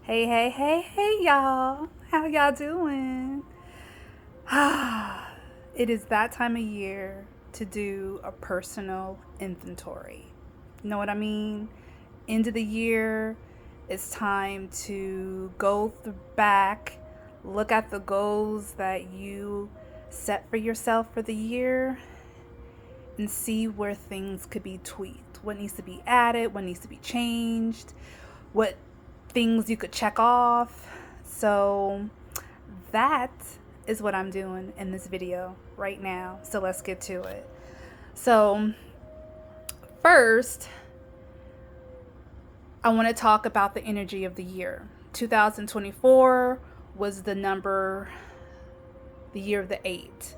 Hey, hey, hey, hey, y'all. How y'all doing? It is that time of year to do a personal inventory. You know what I mean? End of the year, it's time to go back, look at the goals that you set for yourself for the year, and see where things could be tweaked. What needs to be added, what needs to be changed, what things you could check off. So that is what I'm doing in this video right now. So let's get to it. So first, I want to talk about the energy of the year. 2024 was the year of the 8.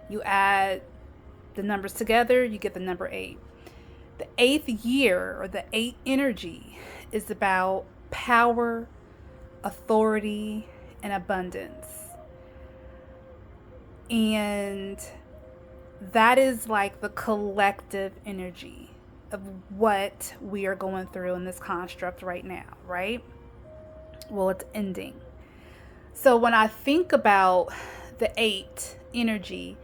You add the numbers together, you get the number 8. The 8th year, or the 8 energy, is about power, authority, and abundance. And that is like the collective energy of what we are going through in this construct right now, right? Well, it's ending. So when I think about the 8 energy,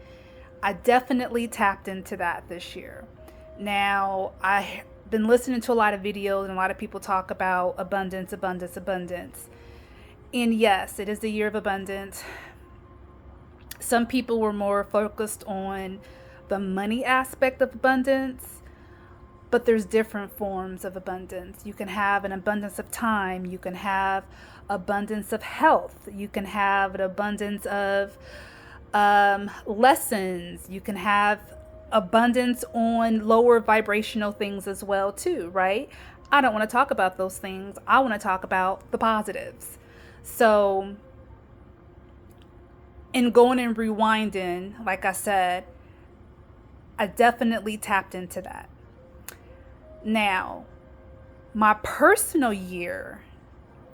I definitely tapped into that this year. Now, I've been listening to a lot of videos and a lot of people talk about abundance, abundance, abundance. And yes, it is the year of abundance. Some people were more focused on the money aspect of abundance, but there's different forms of abundance. You can have an abundance of time, you can have abundance of health, you can have an abundance of lessons, you can have abundance on lower vibrational things as well too, right? I don't want to talk about those things. I want to talk about the positives. So in going and rewinding, like I said, I definitely tapped into that. Now, my personal year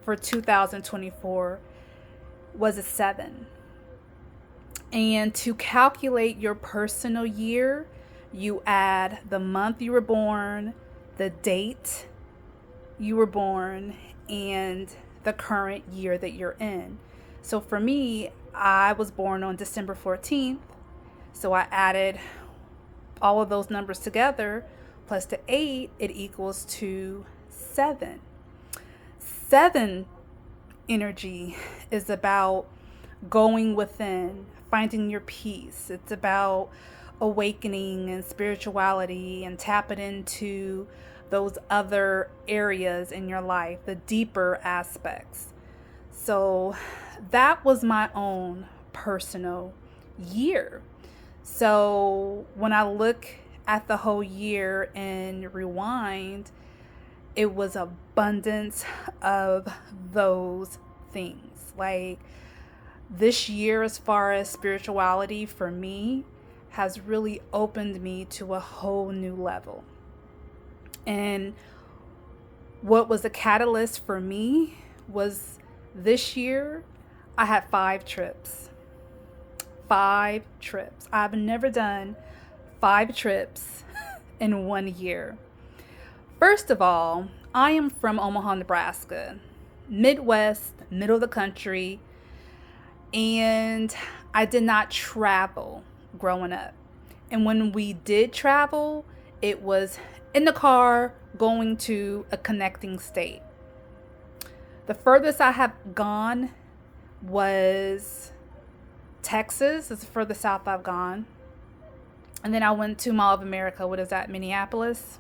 for 2024 was a 7. And to calculate your personal year, you add the month you were born, the date you were born, and the current year that you're in. So for me, I was born on December 14th. So I added all of those numbers together plus the 8, it equals to 7. 7 energy is about going within, finding your peace. It's about awakening and spirituality and tapping into those other areas in your life, the deeper aspects. So that was my own personal year. So when I look at the whole year and rewind, it was abundance of those things. Like this year, as far as spirituality for me, has really opened me to a whole new level. And what was a catalyst for me was this year, I had 5 trips. 5 trips. I've never done 5 trips in 1 year. First of all, I am from Omaha, Nebraska, Midwest, middle of the country, and I did not travel growing up. And when we did travel, it was in the car going to a connecting state. The furthest I have gone was Texas. It's the furthest south I've gone. And then I went to Mall of America. What is that? Minneapolis?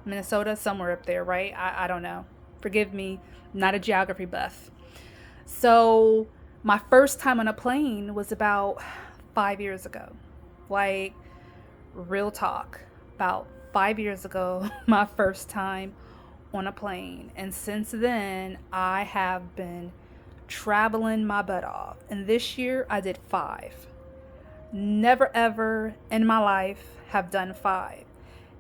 Minnesota? Somewhere up there, right? I don't know. Forgive me. I'm not a geography buff. So my first time on a plane was about 5 years ago. Like, real talk. About 5 years ago, my first time on a plane. And since then, I have been traveling my butt off. And this year, I did 5. Never ever in my life have done 5.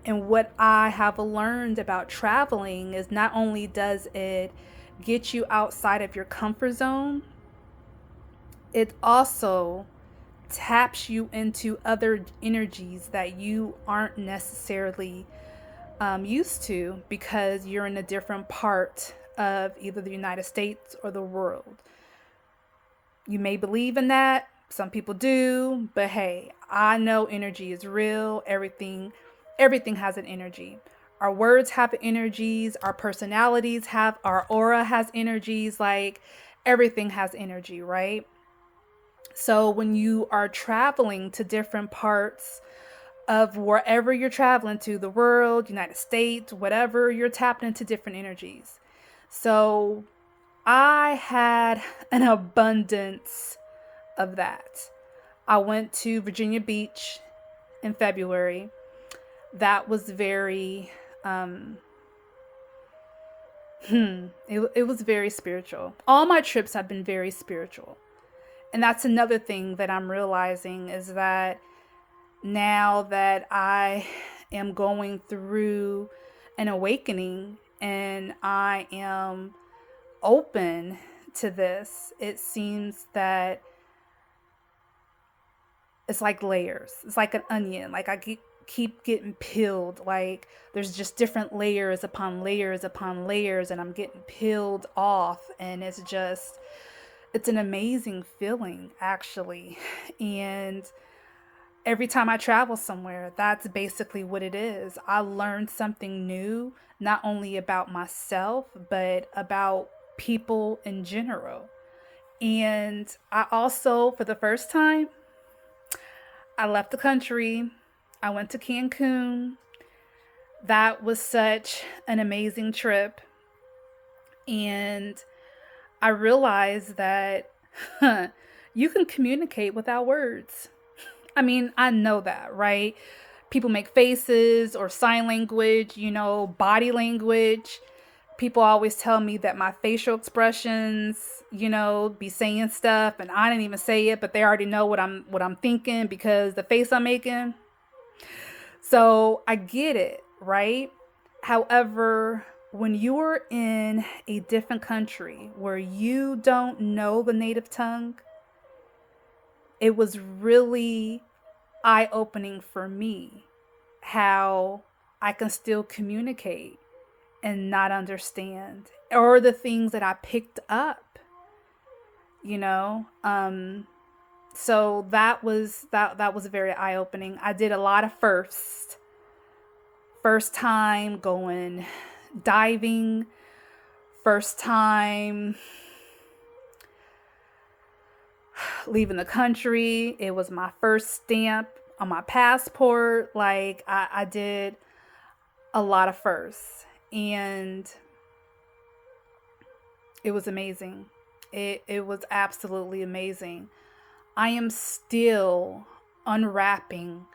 And what I have learned about traveling is not only does it get you outside of your comfort zone, it also taps you into other energies that you aren't necessarily used to, because you're in a different part of either the United States or the world. You may believe in that. Some people do, but hey, I know energy is real. Everything has an energy. Our words have energies, our personalities have, our aura has energies, like everything has energy, right? So when you are traveling to different parts of wherever you're traveling to, the world, United States, whatever, you're tapped into different energies. So I had an abundance of that. I went to Virginia Beach in February. That was very, um, it was very spiritual. All my trips have been very spiritual. And that's another thing that I'm realizing is that now that I am going through an awakening and I am open to this, it seems that it's like layers. It's like an onion. Like keep getting peeled. Like there's just different layers upon layers upon layers, and I'm getting peeled off. And it's an amazing feeling, actually. And every time I travel somewhere, that's basically what it is. I learned something new, not only about myself, but about people in general. And I also, for the first time, I left the country. I went to Cancun. That was such an amazing trip. And I realized that you can communicate without words. I mean, I know that, right? People make faces or sign language, body language. People always tell me that my facial expressions, be saying stuff and I didn't even say it, but they already know what I'm thinking because the face I'm making. So I get it, right? However, when you're in a different country where you don't know the native tongue, it was really eye opening for me how I can still communicate and not understand, or the things that I picked up, you know. So that was very eye opening. I did a lot of first time going diving, first time leaving the country. It was my first stamp on my passport. Like I did a lot of firsts, and it was amazing. It was absolutely amazing. I am still unwrapping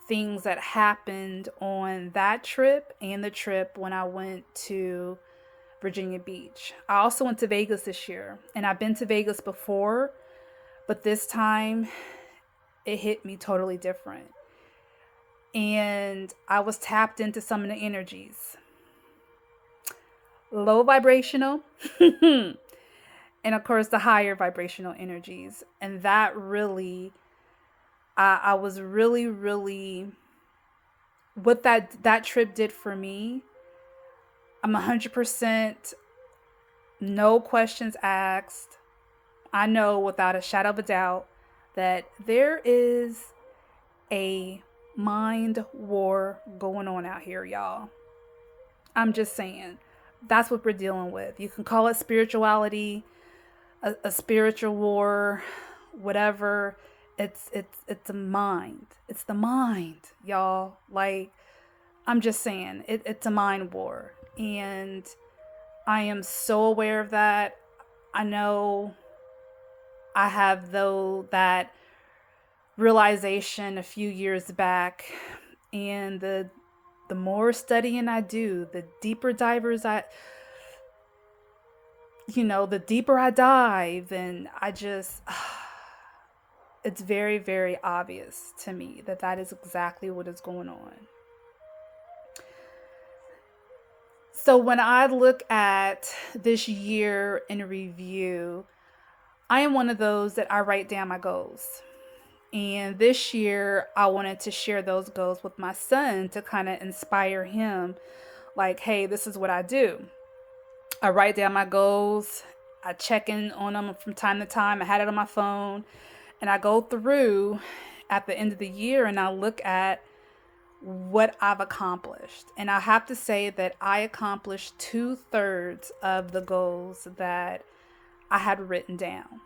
things that happened on that trip and the trip when I went to Virginia Beach. I also went to Vegas this year, and I've been to Vegas before, but this time it hit me totally different. And I was tapped into some of the energies. Low vibrational, and of course the higher vibrational energies. And that really, I was really, really, what that trip did for me. I'm 100% no questions asked. I know without a shadow of a doubt that there is a mind war going on out here, y'all. I'm just saying. That's what we're dealing with. You can call it spirituality, a spiritual war, whatever. It's a mind. It's the mind, y'all. Like I'm just saying, it's a mind war, and I am so aware of that. I know I have though that realization a few years back, and the more studying I do, the deeper divers the deeper I dive, and I just it's very, very obvious to me that that is exactly what is going on. So when I look at this year in review, I am one of those that I write down my goals. And this year, I wanted to share those goals with my son to kind of inspire him like, hey, this is what I do. I write down my goals. I check in on them from time to time. I had it on my phone. And I go through at the end of the year and I look at what I've accomplished. And I have to say that I accomplished 2/3 of the goals that I had written down.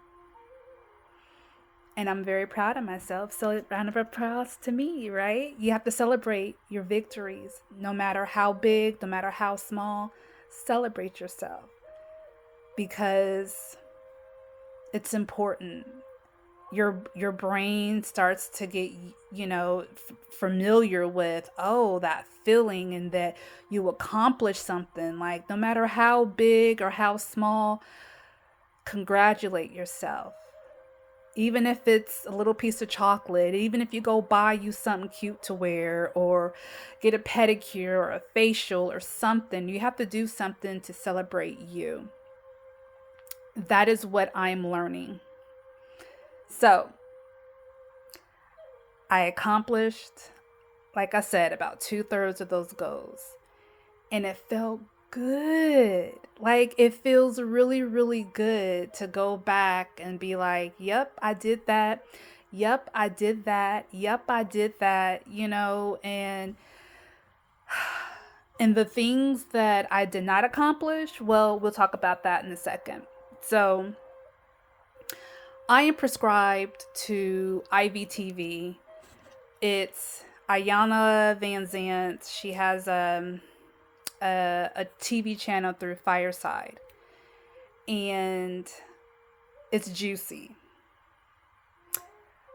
And I'm very proud of myself. So, round of applause to me, right? You have to celebrate your victories, no matter how big, no matter how small. Celebrate yourself because it's important. Your brain starts to get, familiar with, oh, that feeling, and that you accomplish something, like no matter how big or how small. Congratulate yourself, even if it's a little piece of chocolate, even if you go buy you something cute to wear or get a pedicure or a facial or something. You have to do something to celebrate you. That is what I'm learning. So I accomplished, like I said, about 2/3 of those goals. And it felt good. Like it feels really, really good to go back and be like, yep, I did that. Yep, I did that. Yep, I did that, and the things that I did not accomplish, well, we'll talk about that in a second. So I am prescribed to IVTV. It's Ayana Van Zant. She has a TV channel through Fireside, and it's juicy.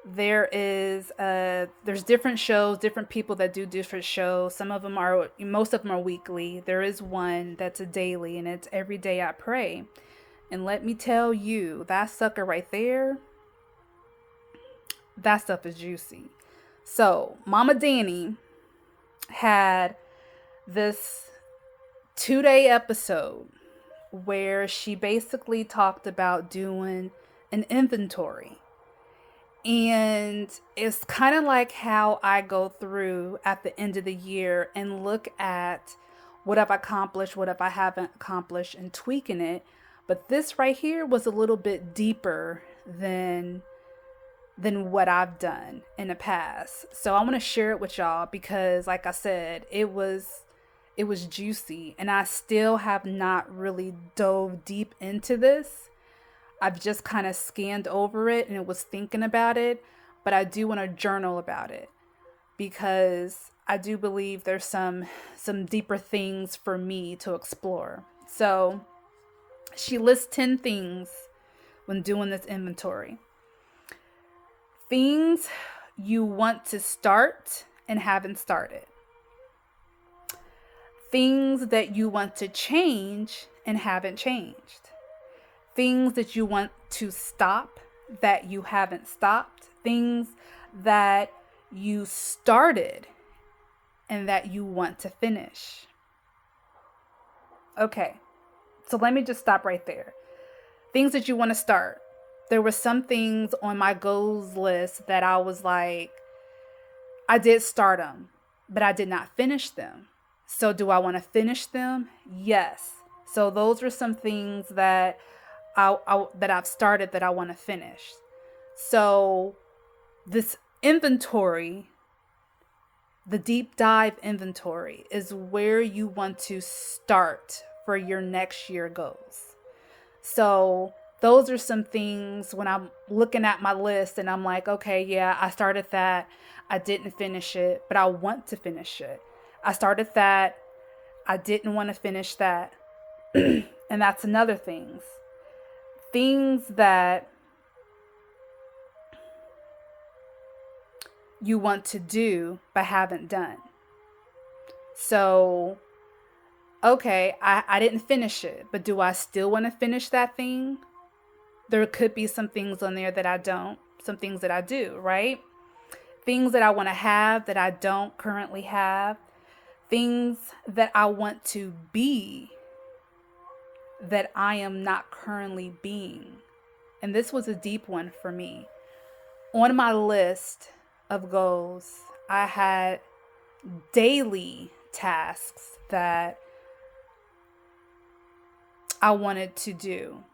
There's different shows, different people that do different shows. Most of them are weekly. There is one that's a daily, and it's Every Day I Pray. And let me tell you, that sucker right there, that stuff is juicy. So Mama Danny had this 2-day episode where she basically talked about doing an inventory. And it's kind of like how I go through at the end of the year and look at what I've accomplished, what I haven't accomplished, and tweaking it. But this right here was a little bit deeper than what I've done in the past. So I want to share it with y'all because, like I said, it was juicy, and I still have not really dove deep into this. I've just kind of scanned over it and was thinking about it, but I do want to journal about it because I do believe there's some deeper things for me to explore. So she lists 10 things when doing this inventory. Things you want to start and haven't started. Things that you want to change and haven't changed. Things that you want to stop that you haven't stopped. Things that you started and that you want to finish. Okay, so let me just stop right there. Things that you want to start. There were some things on my goals list that I was like, I did start them, but I did not finish them. So do I want to finish them? Yes. So those are some things that I've started that I want to finish. So this inventory, the deep dive inventory, is where you want to start for your next year goals. So those are some things when I'm looking at my list and I'm like, okay, yeah, I started that. I didn't finish it, but I want to finish it. I started that. I didn't want to finish that. And that's another thing. Things that you want to do but haven't done. So, okay, I didn't finish it, but do I still want to finish that thing? There could be some things on there that I don't, some things that I do, right? Things that I want to have that I don't currently have. Things that I want to be that I am not currently being. And this was a deep one for me. On my list of goals, I had daily tasks that I wanted to do.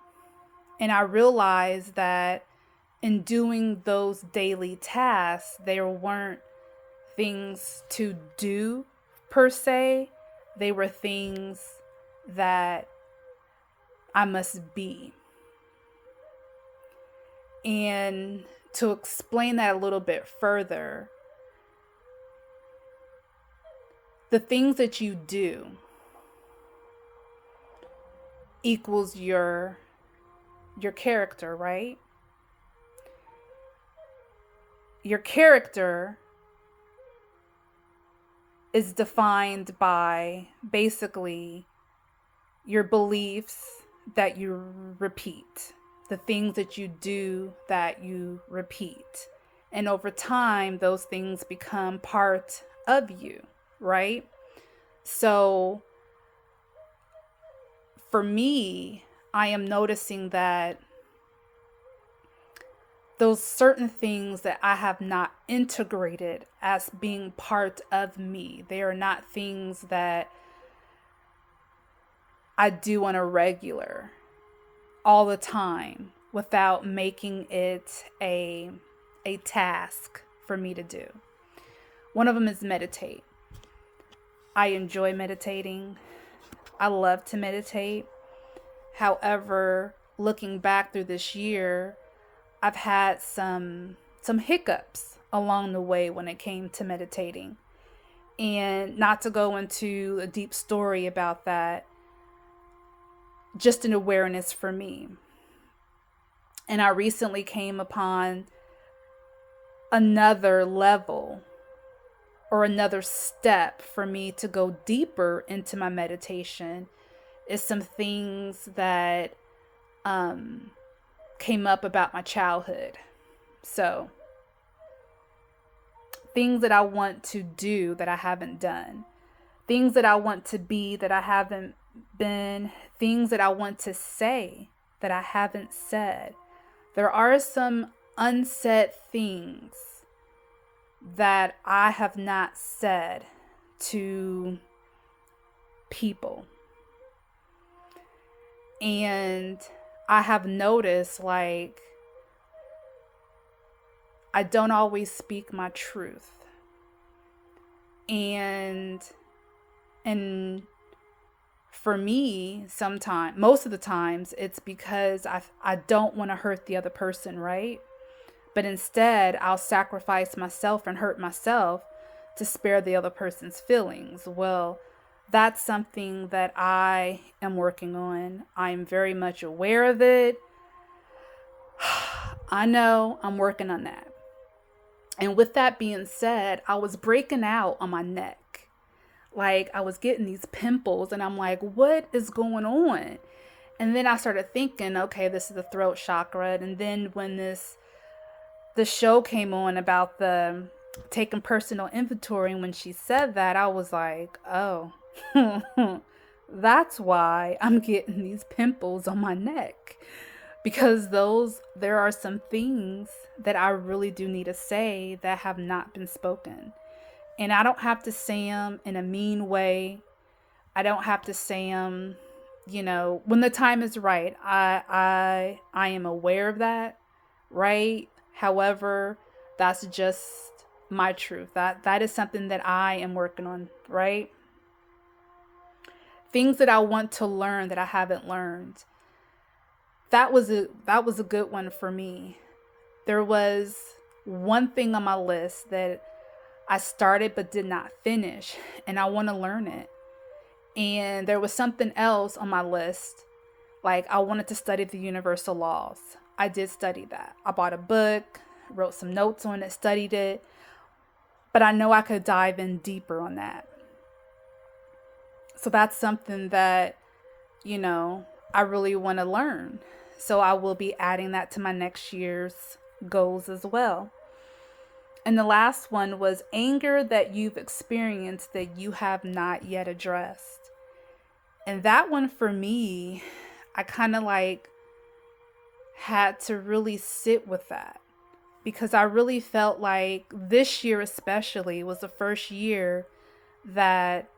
And I realized that in doing those daily tasks, there weren't things to do per se, they were things that I must be. And to explain that a little bit further, the things that you do equals your character, right? Your character is defined by basically your beliefs that you repeat, the things that you do that you repeat. And over time, those things become part of you, right? So for me, I am noticing that those certain things that I have not integrated as being part of me, they are not things that I do on a regular, all the time, without making it a task for me to do. One of them is meditate. I enjoy meditating. I love to meditate. However, looking back through this year, I've had some hiccups along the way when it came to meditating. And not to go into a deep story about that, just an awareness for me. And I recently came upon another level or another step for me to go deeper into my meditation is some things that came up about my childhood. So things that I want to do that I haven't done, things that I want to be that I haven't been, things that I want to say that I haven't said. There are some unsaid things that I have not said to people. And I have noticed, like, I don't always speak my truth. And for me, most of the times, it's because I don't want to hurt the other person, right? But instead, I'll sacrifice myself and hurt myself to spare the other person's feelings. Well, that's something that I am working on. I'm very much aware of it. I know I'm working on that. And with that being said, I was breaking out on my neck. Like, I was getting these pimples and I'm like, what is going on? And then I started thinking, okay, this is the throat chakra. And then when the show came on about the taking personal inventory, and when she said that, I was like, oh, that's why I'm getting these pimples on my neck. Because there are some things that I really do need to say that have not been spoken. And I don't have to say them in a mean way. I don't have to say them, when the time is right. I am aware of that, right? However, that's just my truth. That is something that I am working on, right? Things that I want to learn that I haven't learned. That was a good one for me. There was one thing on my list that I started but did not finish, and I want to learn it. And there was something else on my list, like I wanted to study the universal laws. I did study that. I bought a book, wrote some notes on it, studied it, but I know I could dive in deeper on that. So that's something that, I really want to learn. So I will be adding that to my next year's goals as well. And the last one was anger that you've experienced that you have not yet addressed. And that one for me, I kind of had to really sit with that, because I really felt like this year especially was the first year that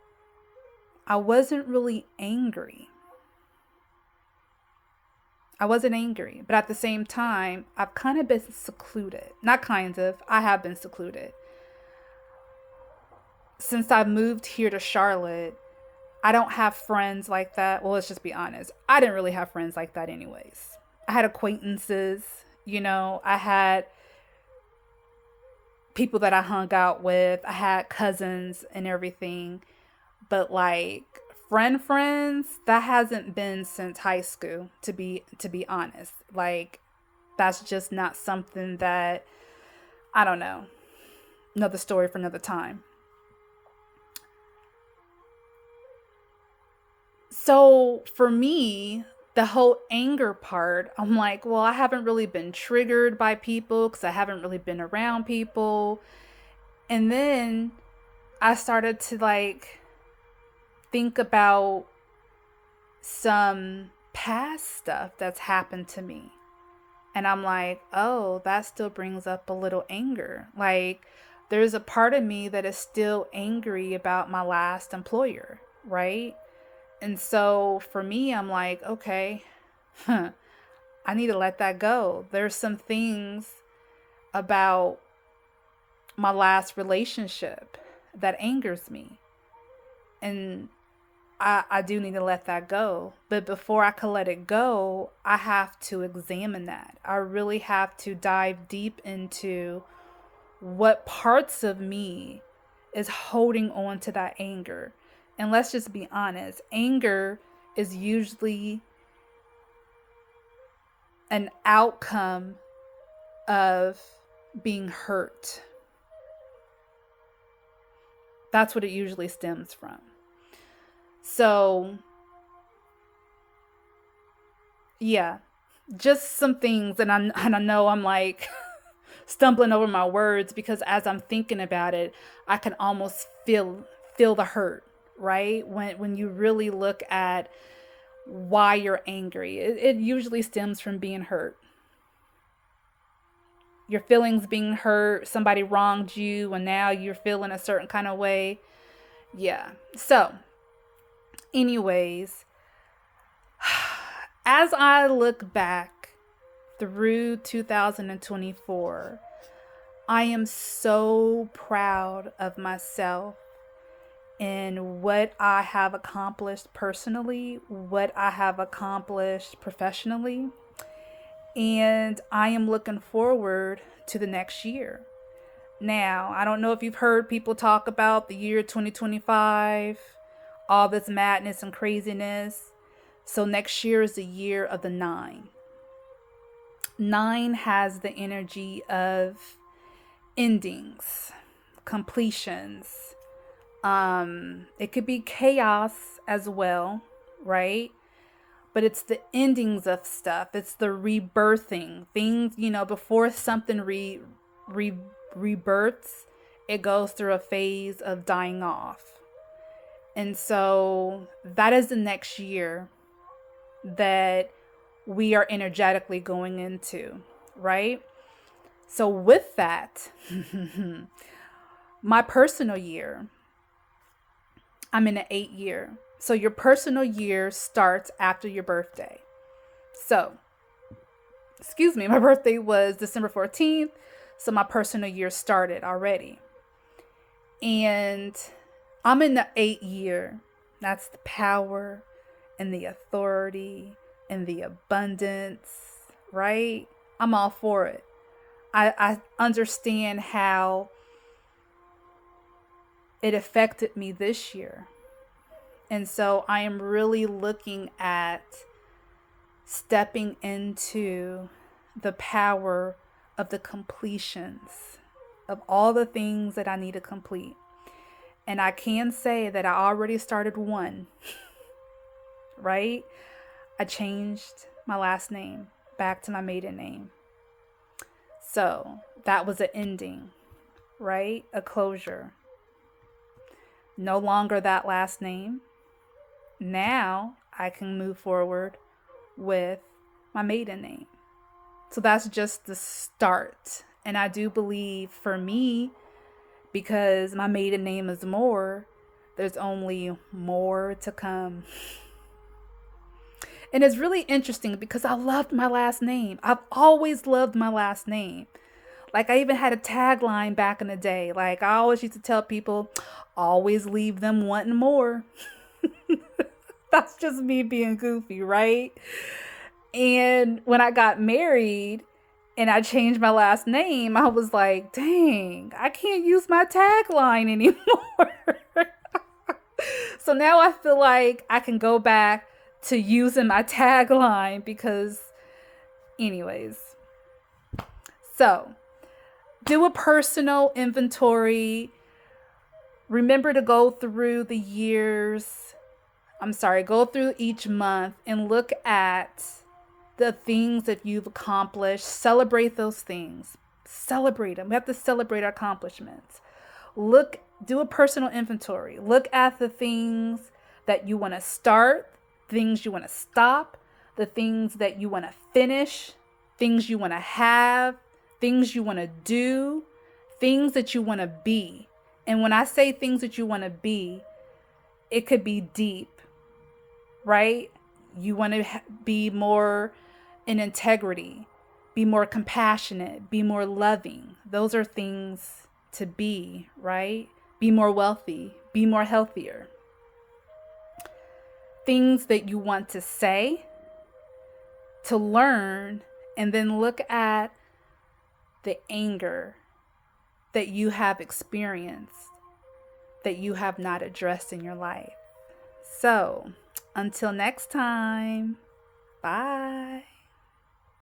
I wasn't really angry. I wasn't angry, but at the same time, I've kind of been secluded. Not kind of, I have been secluded. Since I moved here to Charlotte, I don't have friends like that. Well, let's just be honest. I didn't really have friends like that, anyways. I had acquaintances, I had people that I hung out with, I had cousins and everything. But like friends, that hasn't been since high school, to be honest. Like that's just not something that, I don't know. Another story for another time. So for me, the whole anger part, I'm like, well, I haven't really been triggered by people because I haven't really been around people. And then I started to like think about some past stuff that's happened to me. And I'm like, oh, that still brings up a little anger. Like, there's a part of me that is still angry about my last employer, right? And so for me, I'm like, okay, I need to let that go. There's some things about my last relationship that angers me. And I do need to let that go. But before I can let it go, I have to examine that. I really have to dive deep into what parts of me is holding on to that anger. And let's just be honest, anger is usually an outcome of being hurt. That's what it usually stems from. So, yeah, just some things. And I know I'm like stumbling over my words because as I'm thinking about it, I can almost feel the hurt, right? When you really look at why you're angry, it usually stems from being hurt. Your feelings being hurt, somebody wronged you, and now you're feeling a certain kind of way. Yeah. So, anyways, as I look back through 2024, I am so proud of myself in what I have accomplished personally, what I have accomplished professionally, and I am looking forward to the next year. Now, I don't know if you've heard people talk about the year 2025, all this madness and craziness. So next year is the year of the nine. Nine has the energy of endings, completions. It could be chaos as well, right? But it's the endings of stuff. It's the rebirthing things. Before something re rebirths, it goes through a phase of dying off. And so that is the next year that we are energetically going into, right? So with that, my personal year, I'm in an 8 year. So your personal year starts after your birthday. So, excuse me, my birthday was December 14th. So my personal year started already. And I'm in the 8 year. That's the power and the authority and the abundance, right? I'm all for it. I understand how it affected me this year. And so I am really looking at stepping into the power of the completions of all the things that I need to complete. And I can say that I already started one, right? I changed my last name back to my maiden name. So that was an ending, right? A closure. No longer that last name. Now I can move forward with my maiden name. So that's just the start. And I do believe for me, because my maiden name is Moore, there's only more to come. And it's really interesting because I loved my last name. I've always loved my last name. Like I even had a tagline back in the day. Like I always used to tell people, always leave them wanting more. That's just me being goofy, right? And when I got married and I changed my last name, I was like, dang, I can't use my tagline anymore. So now I feel like I can go back to using my tagline because, anyways. So do a personal inventory. Remember to go through the years. Go through each month and look at the things that you've accomplished. Celebrate those things. Celebrate them. We have to celebrate our accomplishments. Do a personal inventory. Look at the things that you want to start, things you want to stop, the things that you want to finish, things you want to have, things you want to do, things that you want to be. And when I say things that you want to be, it could be deep, right? You want to be more in integrity, be more compassionate, be more loving. Those are things to be, right? Be more wealthy, be more healthier. Things that you want to say, to learn, and then look at the anger that you have experienced that you have not addressed in your life. So, until next time, bye.